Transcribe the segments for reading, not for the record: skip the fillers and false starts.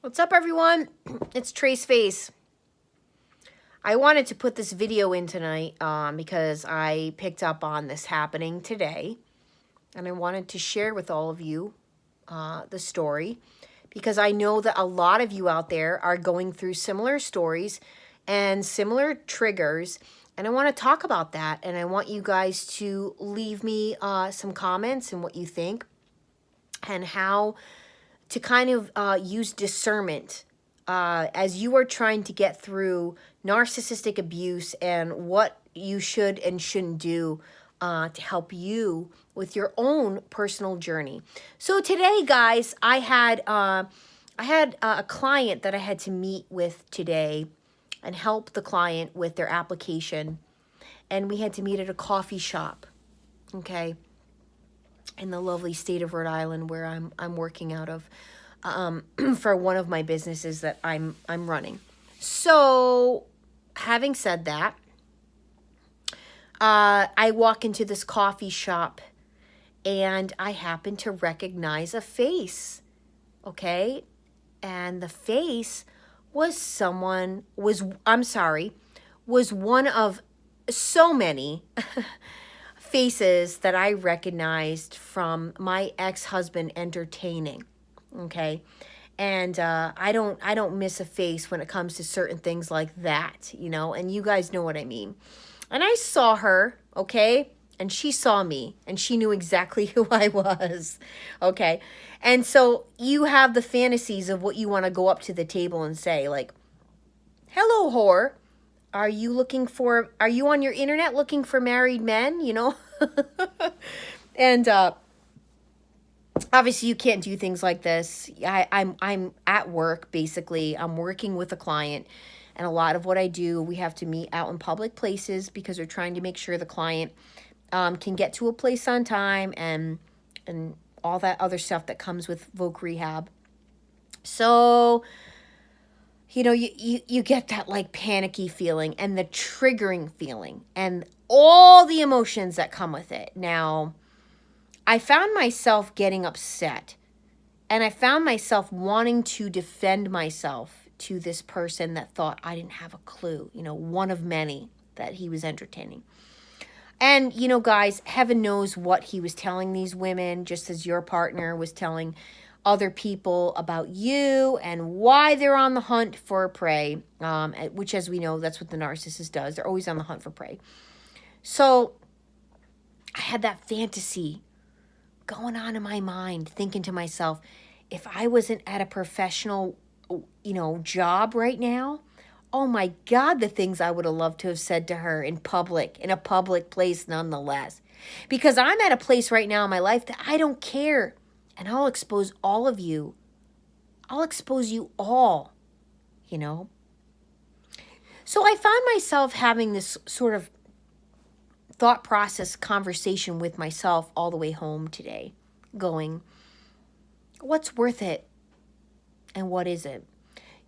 What's up, everyone? It's Trace Face. I wanted to put this video in tonight because I picked up on this happening today, and I wanted to share with all of you the story because I know that a lot of you out there are going through similar stories and similar triggers, and I want to talk about that, and I want you guys to leave me some comments and what you think and how to kind of use discernment as you are trying to get through narcissistic abuse and what you should and shouldn't do to help you with your own personal journey. So today, guys, I had a client that I had to meet with today and help the client with their application, and we had to meet at a coffee shop, okay, in the lovely state of Rhode Island, where I'm working out of for one of my businesses that I'm running. So, having said that, I walk into this coffee shop and I happen to recognize a face, okay? And the face was one of so many faces that I recognized from my ex-husband entertaining, okay? And I don't miss a face when it comes to certain things like that, you know, and you guys know what I mean. And I saw her, okay? And she saw me, and she knew exactly who I was, okay? And so you have the fantasies of what you want to go up to the table and say, like, hello, whore. Are you on your internet looking for married men, you know? And obviously you can't do things like this. I'm at work, basically. I'm working with a client, and a lot of what I do, we have to meet out in public places because we're trying to make sure the client can get to a place on time and all that other stuff that comes with voc rehab. So, you know, you get that like panicky feeling and the triggering feeling and all the emotions that come with it. Now, I found myself getting upset, and I found myself wanting to defend myself to this person that thought I didn't have a clue, you know, one of many that he was entertaining. And, you know, guys, heaven knows what he was telling these women, just as your partner was telling other people about you and why they're on the hunt for prey, which, as we know, that's what the narcissist does. They're always on the hunt for prey. So I had that fantasy going on in my mind, thinking to myself, if I wasn't at a professional, you know, job right now, oh my God, the things I would have loved to have said to her in a public place nonetheless. Because I'm at a place right now in my life that I don't care. And I'll expose all of you. I'll expose you all, you know. So I found myself having this sort of thought process conversation with myself all the way home today, going, what's worth it and what isn't?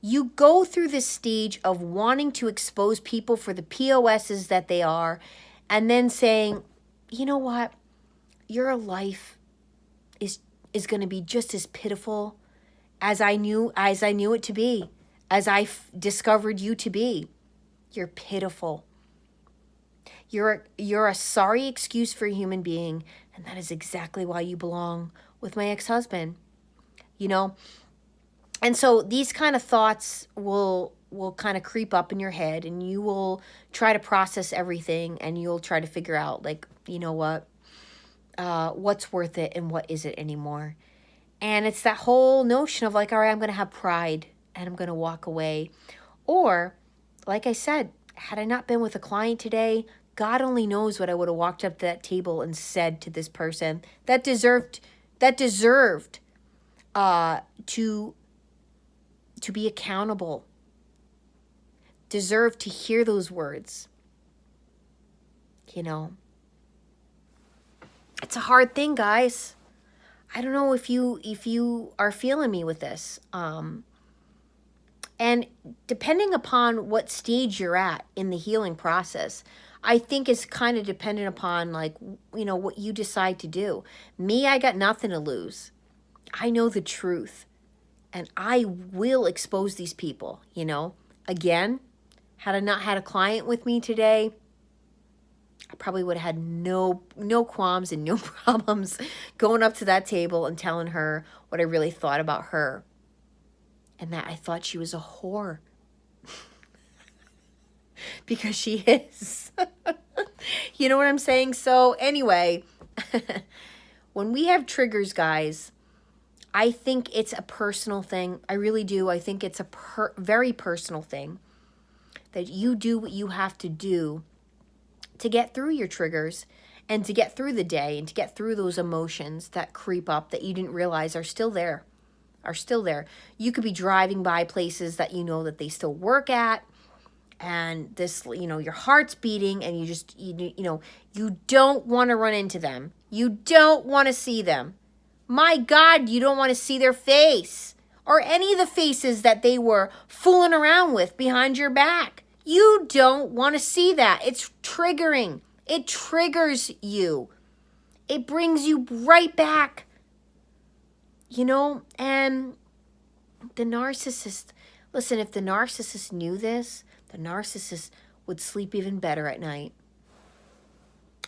You go through this stage of wanting to expose people for the POSs that they are, and then saying, you know what, your life is going to be just as pitiful as I knew it to be, as I discovered you to be. You're pitiful. You're a sorry excuse for a human being, and that is exactly why you belong with my ex-husband, you know? And so these kind of thoughts will kind of creep up in your head, and you will try to process everything, and you'll try to figure out, like, you know what, what's worth it and what isn't anymore. And it's that whole notion of like, all right, I'm going to have pride and I'm going to walk away. Or, like I said, had I not been with a client today, God only knows what I would have walked up to that table and said to this person that deserved to be accountable, deserved to hear those words. You know, it's a hard thing, guys. I don't know if you are feeling me with this. And depending upon what stage you're at in the healing process, I think it's kind of dependent upon, like, you know, what you decide to do. Me, I got nothing to lose. I know the truth. And I will expose these people, Again, had I not had a client with me today, I probably would have had no qualms and no problems going up to that table and telling her what I really thought about her. And that I thought she was a whore. Because she is. You know what I'm saying? So anyway, when we have triggers, guys, I think it's a personal thing. I really do. I think it's a very personal thing that you do what you have to do to get through your triggers and to get through the day and to get through those emotions that creep up that you didn't realize are still there. You could be driving by places that you know that they still work at, and this, your heart's beating, and you don't want to run into them. You don't want to see them. My God, you don't want to see their face or any of the faces that they were fooling around with behind your back. You don't want to see that. It's triggering. It triggers you. It brings you right back. And the narcissist, listen, if the narcissist knew this, the narcissist would sleep even better at night.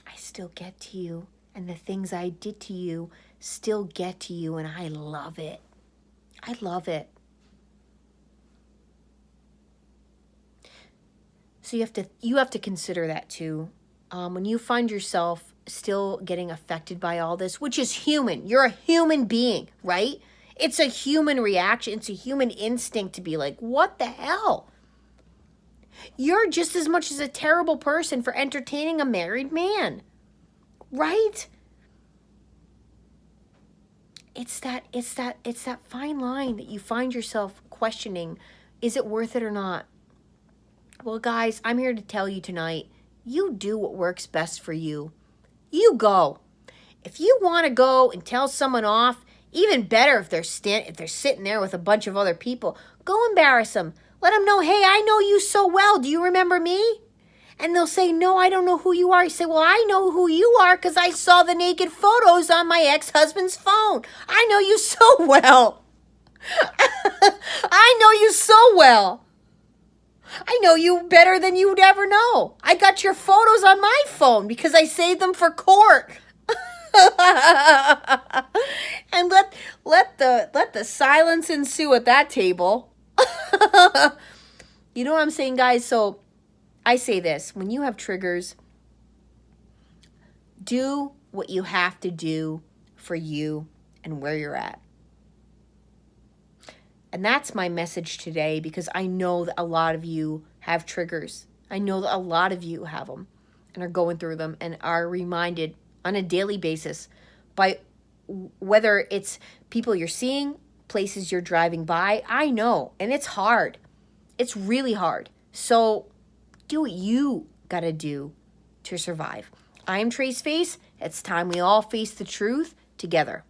I still get to you, and the things I did to you still get to you, and I love it. I love it. So you have to consider that too. When you find yourself still getting affected by all this, which is human. You're a human being, right? It's a human reaction. It's a human instinct to be like, what the hell? You're just as much as a terrible person for entertaining a married man, right? It's that fine line that you find yourself questioning. Is it worth it or not? Well, guys, I'm here to tell you tonight, you do what works best for you. You go. If you want to go and tell someone off, even better if they're sitting there with a bunch of other people, go embarrass them. Let them know, hey, I know you so well. Do you remember me? And they'll say, no, I don't know who you are. You say, well, I know who you are because I saw the naked photos on my ex-husband's phone. I know you so well. I know you so well. I know you better than you'd ever know. I got your photos on my phone because I saved them for court. And let the silence ensue at that table. You know what I'm saying, guys? So I say this, when you have triggers, do what you have to do for you and where you're at. And that's my message today, because I know that a lot of you have triggers. I know that a lot of you have them and are going through them and are reminded on a daily basis by whether it's people you're seeing, places you're driving by. I know, and it's hard. It's really hard. So do what you got to do to survive. I'm Trace Face. It's time we all face the truth together.